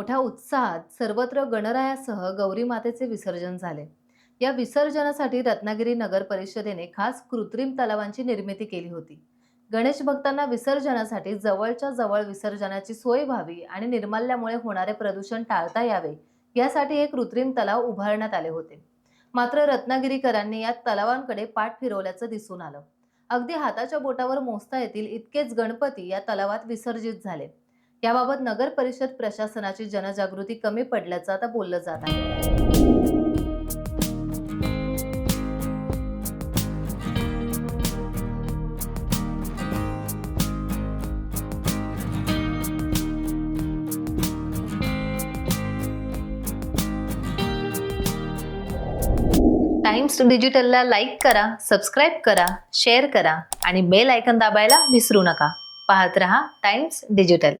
मोठ्या उत्साहात सर्वत्र गणरायासह गौरी मातेचे विसर्जन झाले। या विसर्जनासाठी रत्नागिरी नगर परिषदेने खास कृत्रिम तलावांची निर्मिती केली होती। गणेश भक्तांना विसर्जनासाठी जवळच्या जवळ विसर्जनाची सोय व्हावी आणि निर्माल्यामुळे होणारे प्रदूषण टाळता यावे यासाठी हे कृत्रिम तलाव उभारण्यात आले होते। मात्र रत्नागिरीकरांनी या तलावांकडे पाठ फिरवल्याचं दिसून आलं। अगदी हाताच्या बोटावर मोजता येतील इतकेच गणपती या तलावात विसर्जित झाले। याबाबत नगर परिषद प्रशासनाची जनजागृती कमी पडल्याचं आता बोललं जात आहे। टाइम्स डिजिटलला लाईक करा, सबस्क्राईब करा, शेअर करा आणि बेल आयकॉन दाबायला विसरू नका। पाहत रहा टाइम्स डिजिटल।